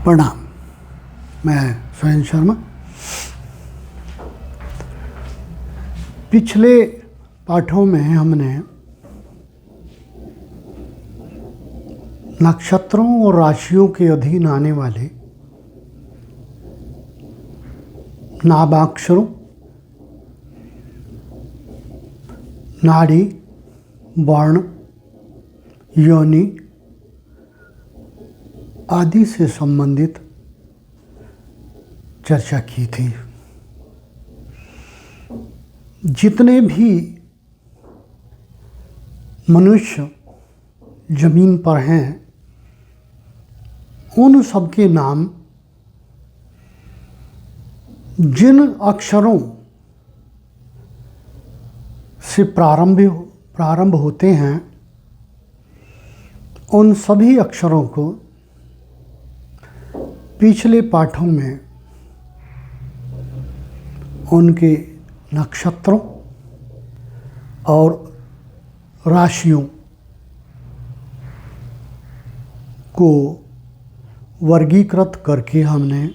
प्रणाम। मैं स्वयं शर्मा। पिछले पाठों में हमने नक्षत्रों और राशियों के अधीन आने वाले नाभाक्षरों, नाड़ी, वर्ण, योनि आदि से संबंधित चर्चा की थी। जितने भी मनुष्य जमीन पर हैं, उन सबके नाम जिन अक्षरों से प्रारंभ होते हैं, उन सभी अक्षरों को पिछले पाठों में उनके नक्षत्रों और राशियों को वर्गीकृत करके हमने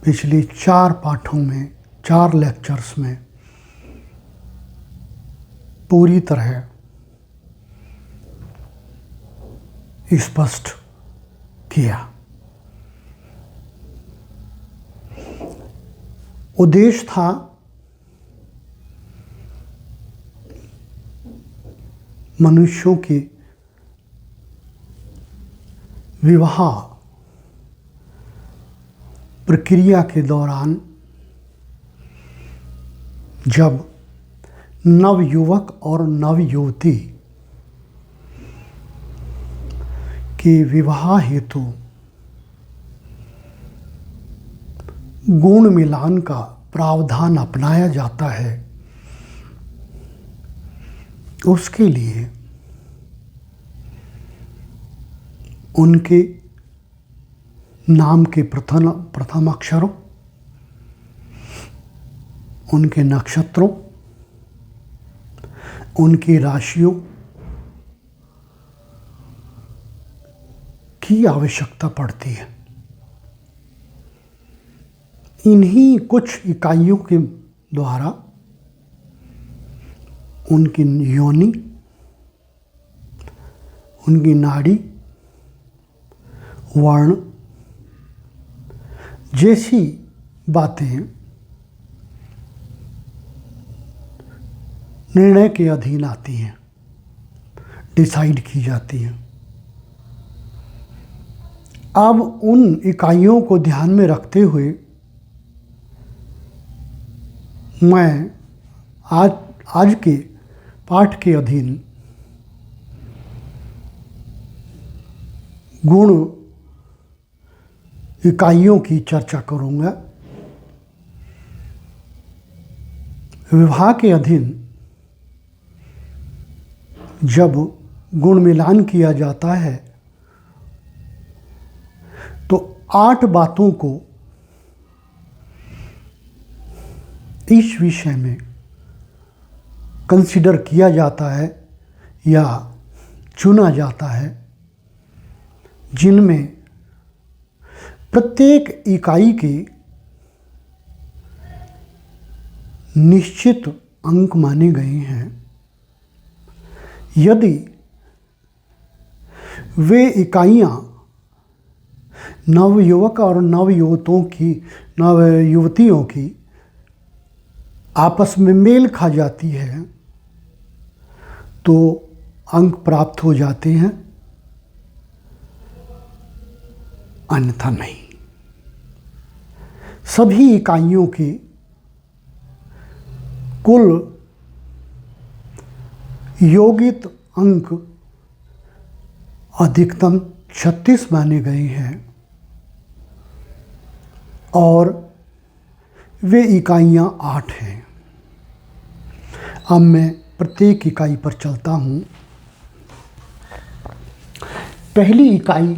पिछले 4 पाठों में, 4 लेक्चर्स में पूरी तरह स्पष्ट किया। उद्देश्य था मनुष्यों की विवाह प्रक्रिया के दौरान जब नवयुवक और नवयुवती के विवाह हेतु गुण मिलान का प्रावधान अपनाया जाता है, उसके लिए उनके नाम के प्रथम अक्षरों, उनके नक्षत्रों, उनकी राशियों की आवश्यकता पड़ती है। इन्हीं कुछ इकाइयों के द्वारा उनकी योनि, उनकी नाड़ी, वर्ण जैसी बातें निर्णय के अधीन आती हैं, डिसाइड की जाती हैं। अब उन इकाइयों को ध्यान में रखते हुए मैं आज के पाठ के अधीन गुण इकाइयों की चर्चा करूंगा। विवाह के अधीन जब गुण मिलान किया जाता है तो 8 बातों को इस विषय में कंसीडर किया जाता है या चुना जाता है, जिनमें प्रत्येक इकाई के निश्चित अंक माने गए हैं। यदि वे इकाइयाँ नवयुवक और नवयुवतियों की आपस में मेल खा जाती है तो अंक प्राप्त हो जाते हैं, अन्यथा नहीं। सभी इकाइयों के कुल योगित अंक अधिकतम 36 माने गए हैं और वे इकाइयाँ 8 हैं। अब मैं प्रत्येक इकाई पर चलता हूँ। पहली इकाई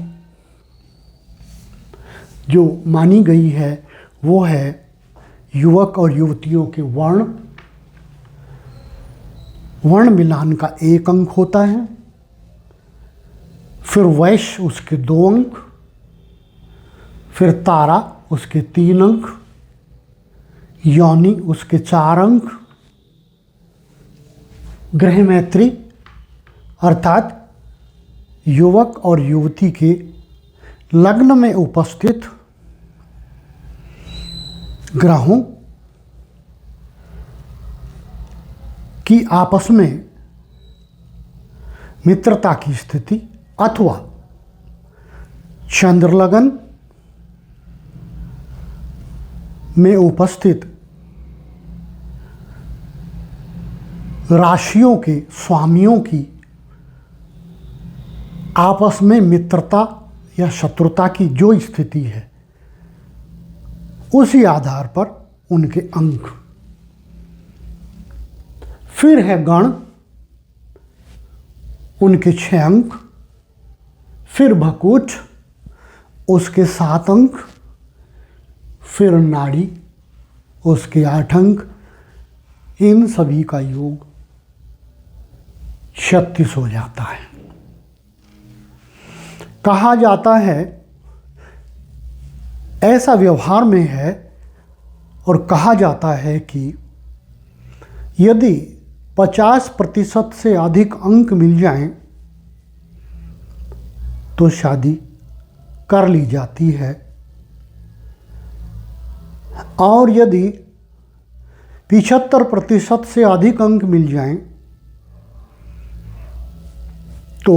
जो मानी गई है वो है युवक और युवतियों के वर्ण मिलान का 1 अंक होता है फिर वैश्य उसके 2 अंक, फिर तारा उसके 3 अंक, योनि उसके 4 अंक, ग्रह मैत्री अर्थात युवक और युवती के लग्न में उपस्थित ग्रहों की आपस में मित्रता की स्थिति, अथवा चंद्रलग्न में उपस्थित राशियों के स्वामियों की आपस में मित्रता या शत्रुता की जो स्थिति है, उसी आधार पर उनके अंक। फिर है गण, उनके 6 अंक, फिर भकुट उसके 7 अंक, फिर नाड़ी उसके 8 अंक। इन सभी का योग 36 हो जाता है। कहा जाता है, ऐसा व्यवहार में है और कहा जाता है कि यदि 50% से अधिक अंक मिल जाएं तो शादी कर ली जाती है, और यदि 75% से अधिक अंक मिल जाएं तो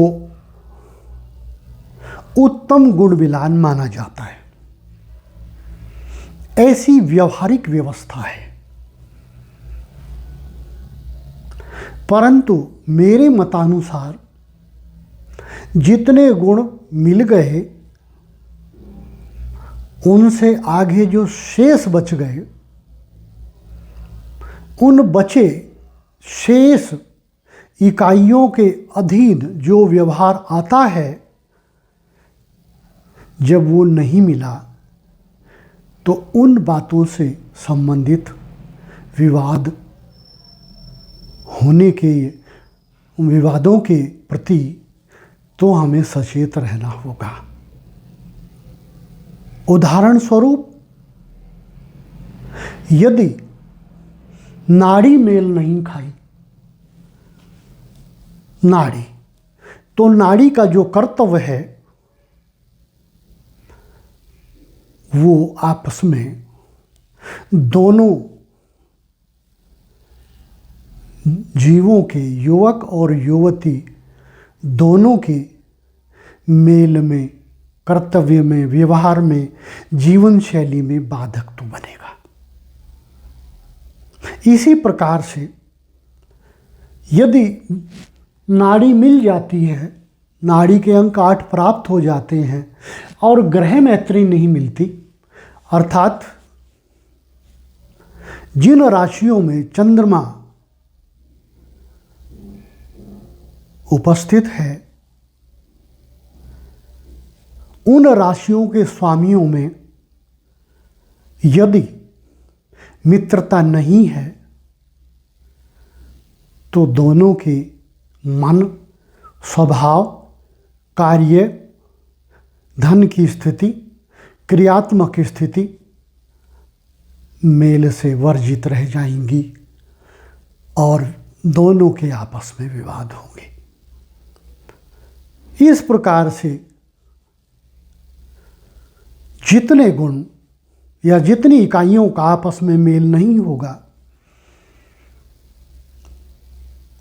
उत्तम गुण विलान माना जाता है। ऐसी व्यवहारिक व्यवस्था है। परंतु मेरे मतानुसार जितने गुण मिल गए, उनसे आगे जो शेष बच गए, उन बचे शेष इकाइयों के अधीन जो व्यवहार आता है, जब वो नहीं मिला तो उन बातों से संबंधित विवाद होने के, विवादों के प्रति तो हमें सचेत रहना होगा। उदाहरण स्वरूप, यदि नाड़ी मेल नहीं खाई, नाड़ी, तो नाड़ी का जो कर्तव्य है वो आपस में दोनों जीवों के, युवक और युवती दोनों के मेल में, कर्तव्य में, व्यवहार में, जीवन शैली में बाधक तो बनेगा। इसी प्रकार से यदि नाड़ी मिल जाती है, नाड़ी के अंक 8 प्राप्त हो जाते हैं और ग्रह मैत्री नहीं मिलती, अर्थात जिन राशियों में चंद्रमा उपस्थित है, उन राशियों के स्वामियों में यदि मित्रता नहीं है तो दोनों के मन, स्वभाव, कार्य, धन की स्थिति, क्रियात्मक स्थिति मेल से वर्जित रह जाएंगी और दोनों के आपस में विवाद होंगे। इस प्रकार से जितने गुण या जितनी इकाइयों का आपस में मेल नहीं होगा,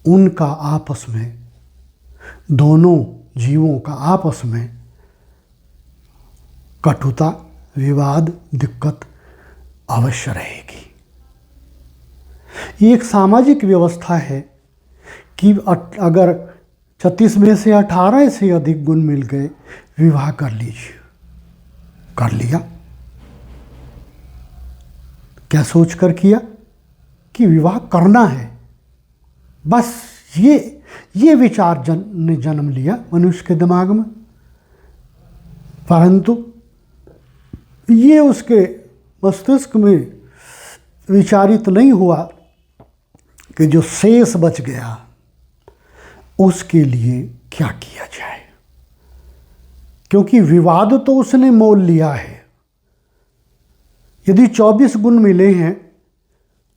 उनका आपस में, दोनों जीवों का आपस में कटुता, विवाद, दिक्कत अवश्य रहेगी। ये एक सामाजिक व्यवस्था है कि अगर 36 में से 18 से अधिक गुण मिल गए, विवाह कर लीजिए। कर लिया, क्या सोचकर किया कि विवाह करना है, बस ये विचार ने जन्म लिया मनुष्य के दिमाग में, परंतु ये उसके मस्तिष्क में विचारित नहीं हुआ कि जो शेष बच गया उसके लिए क्या किया जाए। क्योंकि विवाद तो उसने मोल लिया है। यदि 24 गुण मिले हैं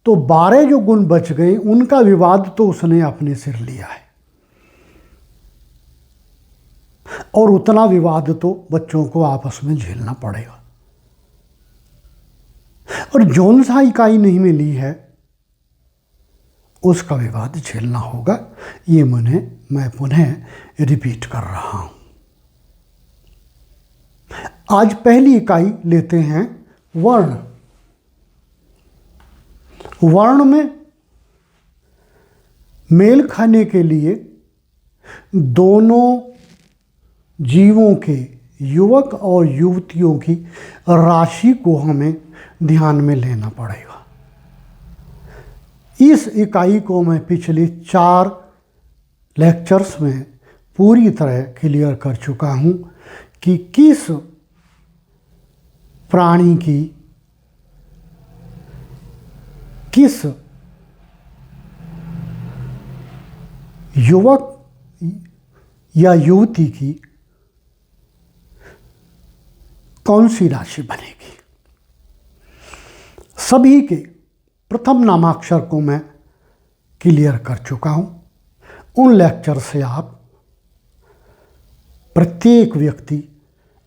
तो 12 जो गुण बच गए उनका विवाद तो उसने अपने सिर लिया है, और उतना विवाद तो बच्चों को आपस में झेलना पड़ेगा। और जौन सा इकाई नहीं मिली है उसका विवाद झेलना होगा। ये मैं पुनः रिपीट कर रहा हूं। आज पहली इकाई लेते हैं वर्ण। वर्ण में मेल खाने के लिए दोनों जीवों के, युवक और युवतियों की राशि को हमें ध्यान में लेना पड़ेगा। इस इकाई को मैं पिछले 4 लेक्चर्स में पूरी तरह क्लियर कर चुका हूं कि किस प्राणी की, किस युवक या युवती की कौन सी राशि बनेगी। सभी के प्रथम नामाक्षर को मैं क्लियर कर चुका हूं। उन लेक्चर से आप प्रत्येक व्यक्ति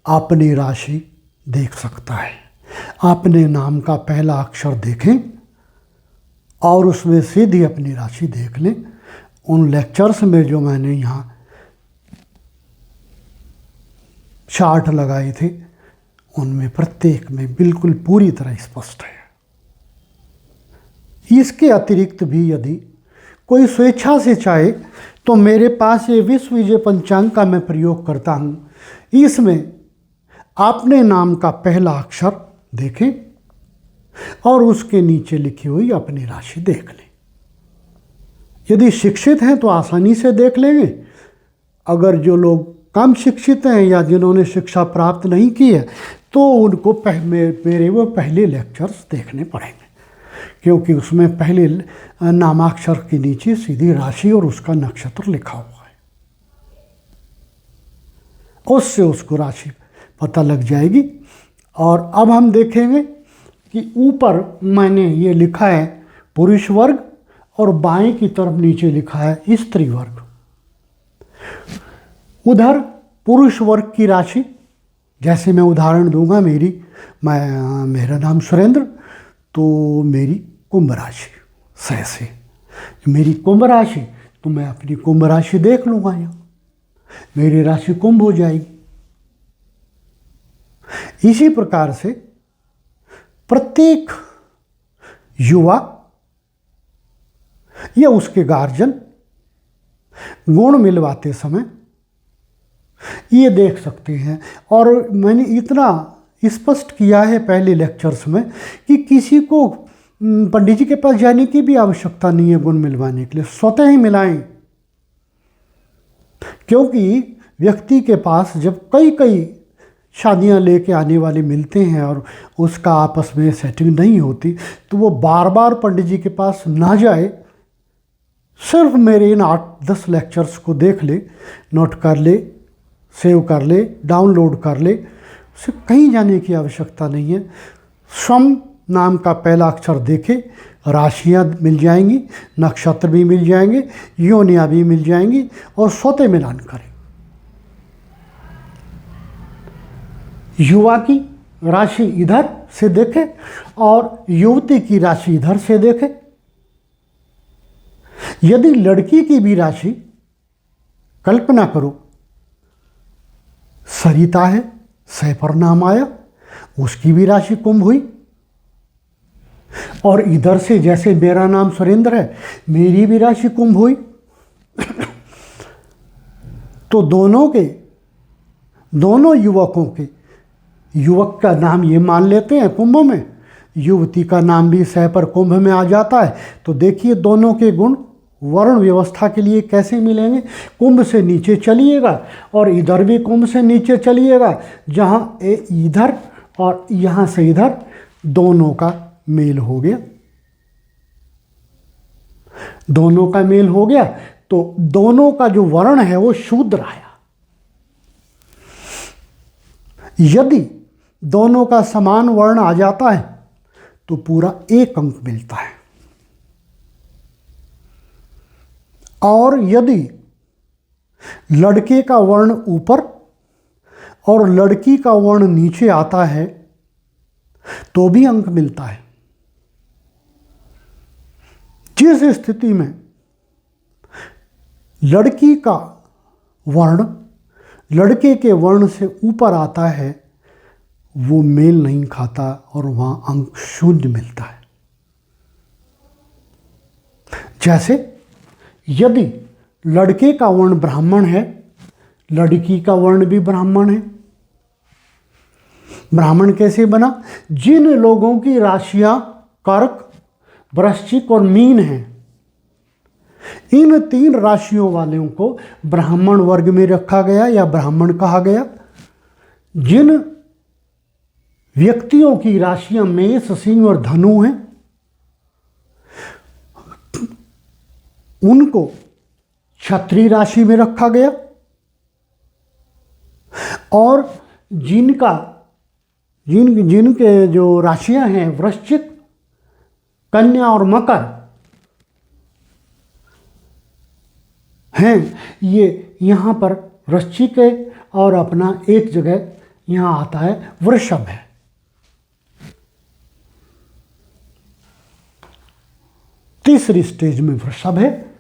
अपनी राशि देख सकता है। अपने नाम का पहला अक्षर देखें और उसमें सीधी अपनी राशि देख लें। उन लेक्चर्स में जो मैंने यहाँ चार्ट लगाए थे उनमें प्रत्येक में बिल्कुल पूरी तरह स्पष्ट है। इसके अतिरिक्त भी यदि कोई स्वेच्छा से चाहे तो मेरे पास ये विश्व विजय पंचांग का मैं प्रयोग करता हूँ। इसमें अपने नाम का पहला अक्षर देखें और उसके नीचे लिखी हुई अपनी राशि देख लें। यदि शिक्षित हैं तो आसानी से देख लेंगे। अगर जो लोग कम शिक्षित हैं या जिन्होंने शिक्षा प्राप्त नहीं की है तो उनको मेरे वो पहले लेक्चर्स देखने पड़ेंगे, क्योंकि उसमें पहले नामाक्षर के नीचे सीधी राशि और उसका नक्षत्र लिखा हुआ है। उससे उसको राशि पता लग जाएगी। और अब हम देखेंगे कि ऊपर मैंने ये लिखा है पुरुष वर्ग और बाएं की तरफ नीचे लिखा है स्त्री वर्ग। उधर पुरुष वर्ग की राशि, जैसे मैं उदाहरण दूंगा, मेरा नाम सुरेंद्र, तो मेरी कुंभ राशि से मेरी कुंभ राशि, तो मैं अपनी कुंभ राशि देख लूँगा। यहाँ मेरी राशि कुंभ हो जाएगी। इसी प्रकार से प्रत्येक युवा या उसके गार्जियन गुण मिलवाते समय ये देख सकते हैं। और मैंने इतना स्पष्ट किया है पहले लेक्चर्स में कि किसी को पंडित जी के पास जाने की भी आवश्यकता नहीं है गुण मिलवाने के लिए, स्वतः ही मिलाएं। क्योंकि व्यक्ति के पास जब कई शादियां लेके आने वाले मिलते हैं और उसका आपस में सेटिंग नहीं होती तो वो बार बार पंडित जी के पास ना जाए, सिर्फ मेरे इन 8-10 लेक्चर्स को देख ले, नोट कर ले, सेव कर ले, डाउनलोड कर ले। उसे कहीं जाने की आवश्यकता नहीं है। स्वम नाम का पहला अक्षर देखे, राशियाँ मिल जाएंगी, नक्षत्र भी मिल जाएंगे, योनियाँ भी मिल जाएंगी और स्वतः मिलान करें। युवा की राशि इधर से देखे और युवती की राशि इधर से देखे। यदि लड़की की भी राशि, कल्पना करो सरिता है, सह पर नाम आया, उसकी भी राशि कुंभ हुई, और इधर से जैसे मेरा नाम सुरेंद्र है, मेरी भी राशि कुंभ हुई। तो दोनों युवकों के, युवक का नाम ये मान लेते हैं कुंभ में, युवती का नाम भी सह पर कुंभ में आ जाता है। तो देखिए दोनों के गुण वर्ण व्यवस्था के लिए कैसे मिलेंगे। कुंभ से नीचे चलिएगा और इधर भी कुंभ से नीचे चलिएगा, जहाँ इधर और यहाँ से इधर दोनों का मेल हो गया। दोनों का मेल हो गया तो दोनों का जो वर्ण है वो शूद्र आया। यदि दोनों का समान वर्ण आ जाता है तो पूरा 1 अंक मिलता है। और यदि लड़के का वर्ण ऊपर और लड़की का वर्ण नीचे आता है तो भी अंक मिलता है। जिस स्थिति में लड़की का वर्ण लड़के के वर्ण से ऊपर आता है वो मेल नहीं खाता और वहां अंक 0 मिलता है। जैसे यदि लड़के का वर्ण ब्राह्मण है, लड़की का वर्ण भी ब्राह्मण है। ब्राह्मण कैसे बना? जिन लोगों की राशियां कर्क, वृश्चिक और मीन हैं, इन 3 राशियों वालों को ब्राह्मण वर्ग में रखा गया या ब्राह्मण कहा गया। जिन व्यक्तियों की राशियां मेष, सिंह और धनु हैं, उनको क्षत्रिय राशि में रखा गया। और जिनके जो राशियां हैं वृश्चिक, कन्या और मकर हैं, ये यहाँ पर वृश्चिक है और अपना एक जगह यहाँ आता है वृषभ है। तीसरी स्टेज में वृषभ है,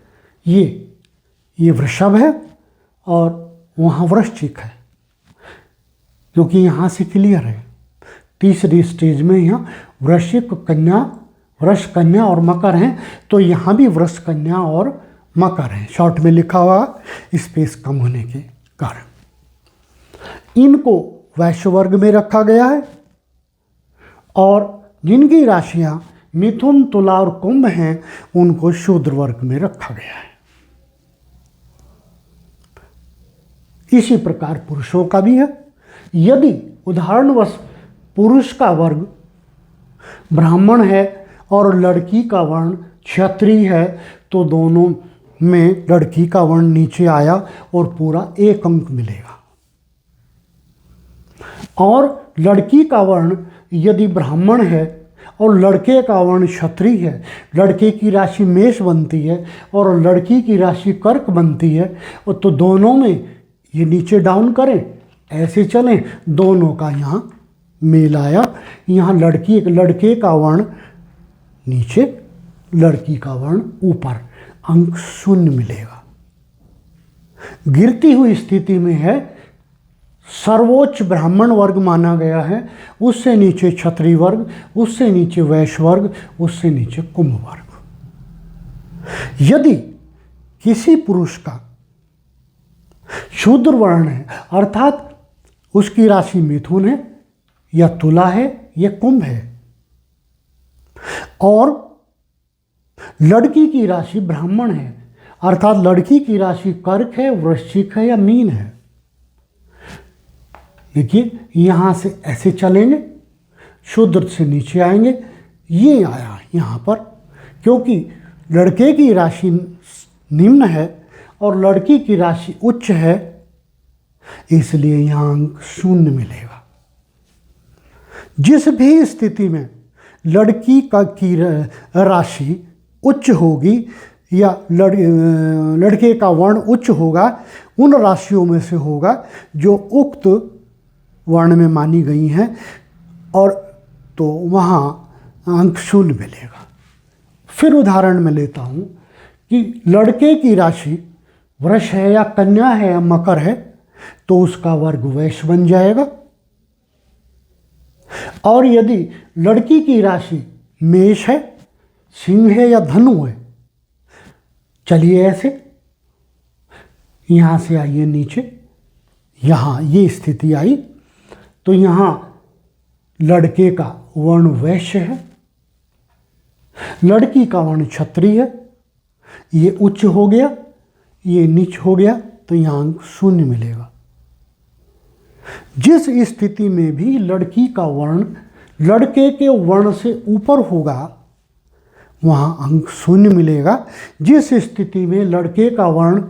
ये वृषभ है और वहाँ वृश्चिक है, क्योंकि यहाँ से क्लियर है। तीसरी स्टेज में यहाँ वृश्चिक, कन्या, वृष, कन्या और मकर हैं, तो यहाँ भी वृष, कन्या और मकर हैं। शॉर्ट में लिखा हुआ स्पेस कम होने के कारण इनको वैश्य वर्ग में रखा गया है। और जिनकी राशियाँ मिथुन, तुला और कुंभ हैं उनको शूद्र वर्ग में रखा गया है। इसी प्रकार पुरुषों का भी है। यदि उदाहरणवश पुरुष का वर्ग ब्राह्मण है और लड़की का वर्ण क्षत्रिय है तो दोनों में लड़की का वर्ण नीचे आया और पूरा 1 अंक मिलेगा। और लड़की का वर्ण यदि ब्राह्मण है और लड़के का वर्ण क्षत्रिय है, लड़के की राशि मेष बनती है और लड़की की राशि कर्क बनती है, और तो दोनों में ये नीचे डाउन करें, ऐसे चलें, दोनों का यहाँ मेल आया। यहाँ लड़के का वर्ण नीचे, लड़की का वर्ण ऊपर, अंक 0 मिलेगा। गिरती हुई स्थिति में है, सर्वोच्च ब्राह्मण वर्ग माना गया है, उससे नीचे क्षत्रिय वर्ग, उससे नीचे वैश्य वर्ग, उससे नीचे कुंभ वर्ग। यदि किसी पुरुष का शूद्र वर्ण है, अर्थात उसकी राशि मिथुन है या तुला है या कुंभ है, और लड़की की राशि ब्राह्मण है, अर्थात लड़की की राशि कर्क है, वृश्चिक है या मीन है, देखिए यहाँ से ऐसे चलेंगे, शूद्र से नीचे आएंगे, ये आया यहाँ पर, क्योंकि लड़के की राशि निम्न है और लड़की की राशि उच्च है, इसलिए यहाँ अंक 0 मिलेगा। जिस भी स्थिति में लड़की की राशि उच्च होगी या लड़के का वर्ण उच्च होगा, उन राशियों में से होगा जो उक्त वर्ण में मानी गई हैं, और तो वहाँ अंक 0 मिलेगा। फिर उदाहरण में लेता हूँ कि लड़के की राशि वृष है या कन्या है या मकर है, तो उसका वर्ग वैश्य बन जाएगा। और यदि लड़की की राशि मेष है, सिंह है या धनु है, चलिए ऐसे यहाँ से आइए नीचे, यहाँ ये स्थिति आई, तो यहाँ लड़के का वर्ण वैश्य है, लड़की का वर्ण क्षत्रिय है, ये उच्च हो गया, ये नीच हो गया, तो यहाँ अंक 0 मिलेगा। जिस स्थिति में भी लड़की का वर्ण लड़के के वर्ण से ऊपर होगा वहाँ अंक 0 मिलेगा। जिस स्थिति में लड़के का वर्ण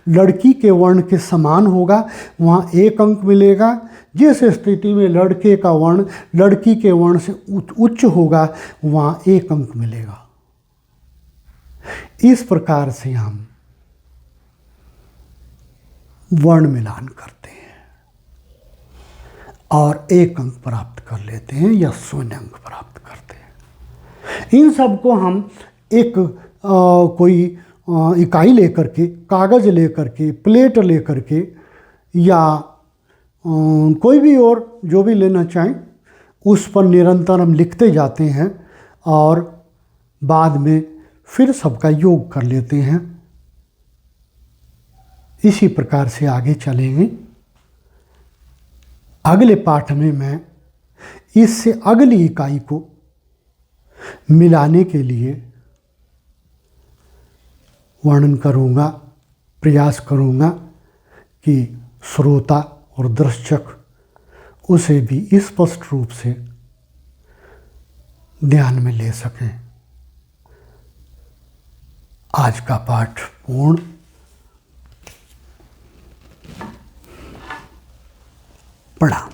लड़की के वर्ण के समान होगा वहाँ 1 अंक मिलेगा। जिस स्थिति में लड़के का वर्ण लड़की के वर्ण से उच्च होगा वहाँ 1 अंक मिलेगा। इस प्रकार से हम वर्ण मिलान करते हैं और 1 अंक प्राप्त कर लेते हैं या 0 अंक प्राप्त करते हैं। इन सब को हम एक कोई इकाई लेकर के, कागज़ लेकर के, प्लेट लेकर के या कोई भी और जो भी लेना चाहें उस पर निरंतर हम लिखते जाते हैं और बाद में फिर सबका योग कर लेते हैं। इसी प्रकार से आगे चलेंगे। अगले पाठ में मैं इससे अगली इकाई को मिलाने के लिए वर्णन करूँगा, प्रयास करूँगा कि श्रोता और दर्शक उसे भी स्पष्ट रूप से ध्यान में ले सकें। आज का पाठ पूर्ण। प्रणाम।